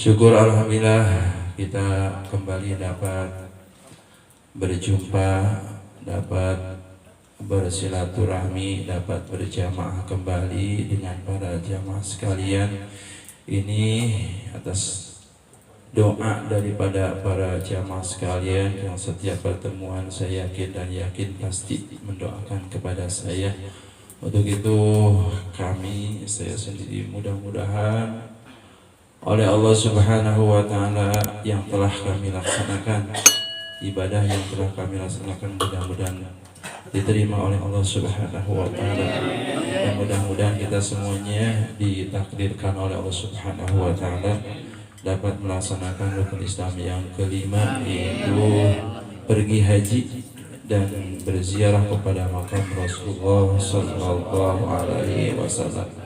Syukur alhamdulillah kita kembali dapat berjumpa, dapat bersilaturahmi, dapat berjamaah kembali dengan para jamaah sekalian. Ini atas doa daripada para jamaah sekalian yang setiap pertemuan saya yakin pasti mendoakan kepada saya. Untuk itu saya sendiri mudah-mudahan oleh Allah Subhanahu wa Ta'ala yang telah kami laksanakan, ibadah yang telah kami laksanakan mudah-mudahan diterima oleh Allah Subhanahu wa Ta'ala, dan mudah-mudahan kita semuanya ditakdirkan oleh Allah Subhanahu wa Ta'ala dapat melaksanakan rukun Islam yang kelima, yaitu pergi haji dan berziarah kepada makam Rasulullah Sallallahu Alaihi Wasallam.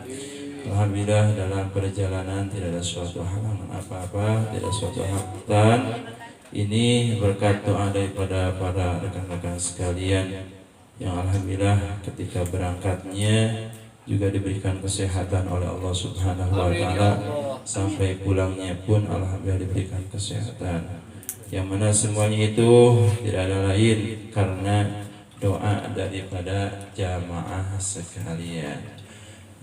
Alhamdulillah dalam perjalanan tidak ada suatu halangan apa-apa, tidak ada suatu hambatan. Ini berkat doa daripada para rekan-rekan sekalian yang alhamdulillah ketika berangkatnya juga diberikan kesehatan oleh Allah Subhanahu wa Ta'ala, sampai pulangnya pun alhamdulillah diberikan kesehatan. Yang mana semuanya itu tidak ada lain karena doa daripada jamaah sekalian.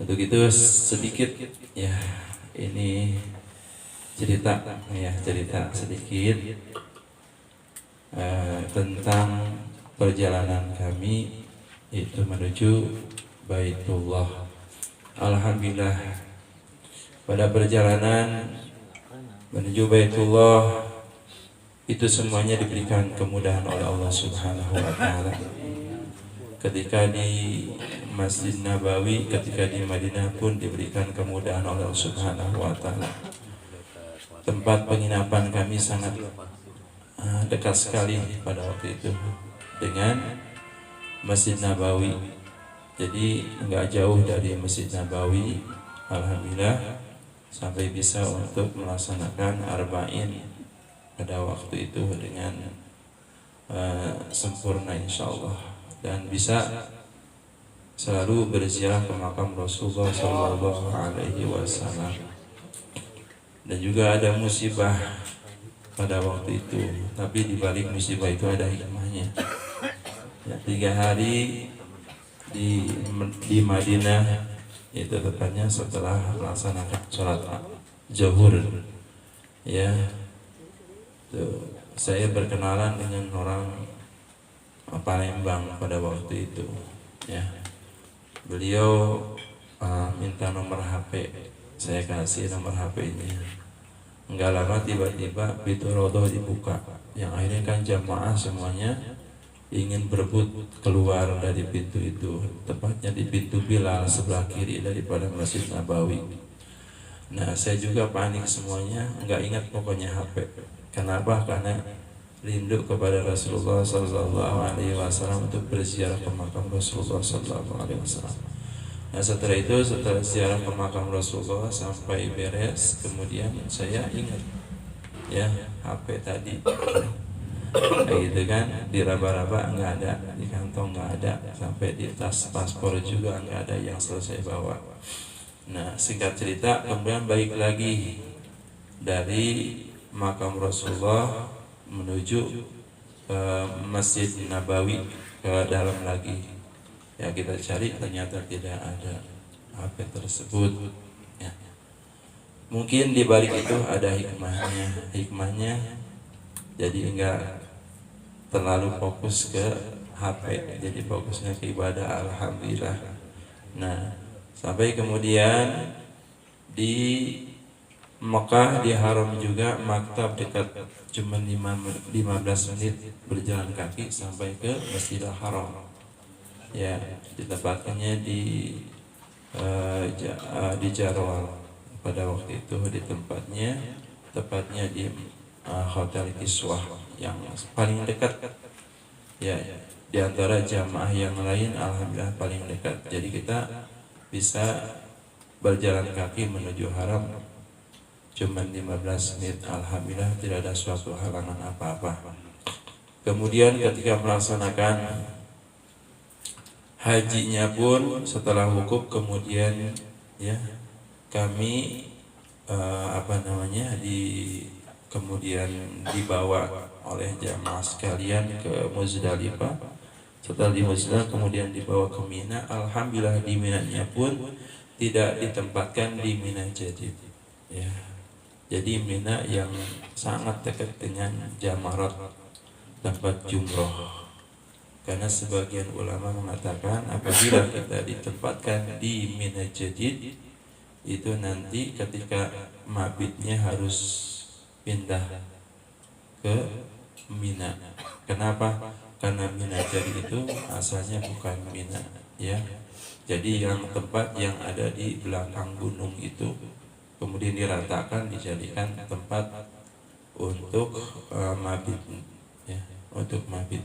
Untuk itu sedikit ya, ini cerita sedikit tentang perjalanan kami itu menuju Baitullah. Alhamdulillah pada perjalanan menuju Baitullah itu semuanya diberikan kemudahan oleh Allah Subhanahu wa Ta'ala. Ketika di Masjid Nabawi, ketika di Madinah pun diberikan kemudahan oleh Allah Subhanahu wa Ta'ala. Tempat penginapan kami sangat dekat sekali pada waktu itu dengan Masjid Nabawi. Jadi enggak jauh dari Masjid Nabawi, alhamdulillah, sampai bisa untuk melaksanakan arba'in pada waktu itu dengan sempurna insyaallah, dan bisa selalu berziarah ke makam Rasulullah Sallallahu Alaihi Wasallam. Dan juga ada musibah pada waktu itu, tapi di balik musibah itu ada hikmahnya. Ya, 3 hari di Madinah, itu tepatnya setelah melaksanakan sholat zuhur, ya. Saya berkenalan dengan orang Palembang pada waktu itu, ya. Beliau minta nomor HP, saya kasih nomor HP ini. Enggak lama tiba-tiba pintu rodoh dibuka, yang akhirnya kan jamaah semuanya ingin berebut keluar dari pintu itu, tepatnya di pintu Bilal sebelah kiri daripada Masjid Nabawi. Nah, saya juga panik semuanya, enggak ingat pokoknya HP. Kenapa? Karena rindu kepada Rasulullah Sallallahu Alaihi Wasallam untuk berziarah ke makam Rasulullah Sallallahu Alaihi Wasallam. Nah, setelah ziarah ke makam Rasulullah sampai beres, kemudian saya ingat ya HP tadi, kayak gitu kan, diraba-raba nggak ada, di kantong nggak ada, sampai di tas paspor juga nggak ada yang selesai bawa. Nah, singkat cerita, kemudian balik lagi dari makam Rasulullah menuju Masjid Nabawi ke dalam lagi. Ya, kita cari, ternyata tidak ada HP tersebut. Ya. Mungkin di balik itu ada hikmahnya. Jadi enggak terlalu fokus ke HP, jadi fokusnya ke ibadah, alhamdulillah. Nah, sampai kemudian di Mekah, di Haram juga maktab dekat, cuma 15 menit berjalan kaki sampai ke Masjidil Haram. Ya, ditempatkannya di Jarwal pada waktu itu, di tepatnya di Hotel Kiswah yang paling dekat. Ya, di antara jamaah yang lain alhamdulillah paling dekat. Jadi kita bisa berjalan kaki menuju Haram cuma 15 menit, alhamdulillah tidak ada suatu halangan apa-apa. Kemudian ketika melaksanakan hajinya pun setelah wukuf, kemudian ya kami kemudian dibawa oleh jamaah sekalian ke Muzdalifah. Setelah di Muzdalifah kemudian dibawa ke Mina. Alhamdulillah di Minanya pun tidak ditempatkan di Mina Jadid, ya. Jadi Mina yang sangat dekat dengan Jamarat, tempat jumroh. Karena sebagian ulama mengatakan apabila kita ditempatkan di Mina Jadid, itu nanti ketika mabitnya harus pindah ke Mina. Kenapa? Karena Mina Jadid itu asalnya bukan Mina, ya. Jadi yang tempat yang ada di belakang gunung itu kemudian diratakan, dijadikan tempat untuk mabit, ya, untuk mabit.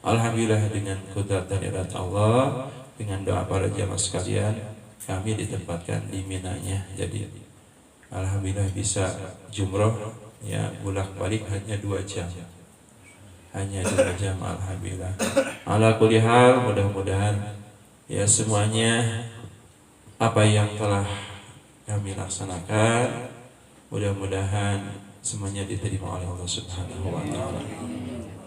Alhamdulillah dengan kudrat dan irat Allah, dengan doa para jamaah sekalian, kami ditempatkan di Minanya. Jadi alhamdulillah bisa jumroh, ya, bolak-balik hanya 2 jam. Hanya 2 jam, alhamdulillah. Ala kulli hal, mudah-mudahan ya semuanya apa yang telah kami laksanakan, mudah-mudahan semuanya diterima oleh Allah Subhanahu wa taala.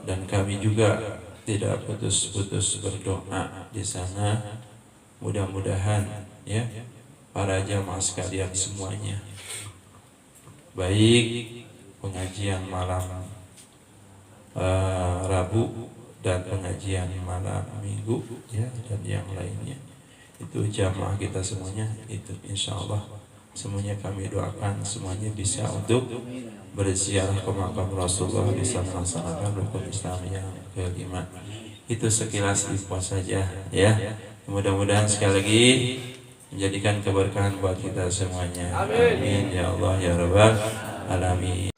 Dan kami juga tidak putus-putus berdoa di sana. Mudah-mudahan ya para jamaah sekalian semuanya, baik pengajian malam Rabu dan pengajian malam Minggu, ya, dan yang lainnya, itu jamaah kita semuanya, itu insya Allah semuanya kami doakan semuanya bisa untuk berziarah ke makam Rasulullah, bisa melaksanakan rukun Islam yang kelima. Itu sekilas info saja, ya. Mudah-mudahan sekali lagi menjadikan keberkahan buat kita semuanya. Amin ya Allah ya Rabbal alamin.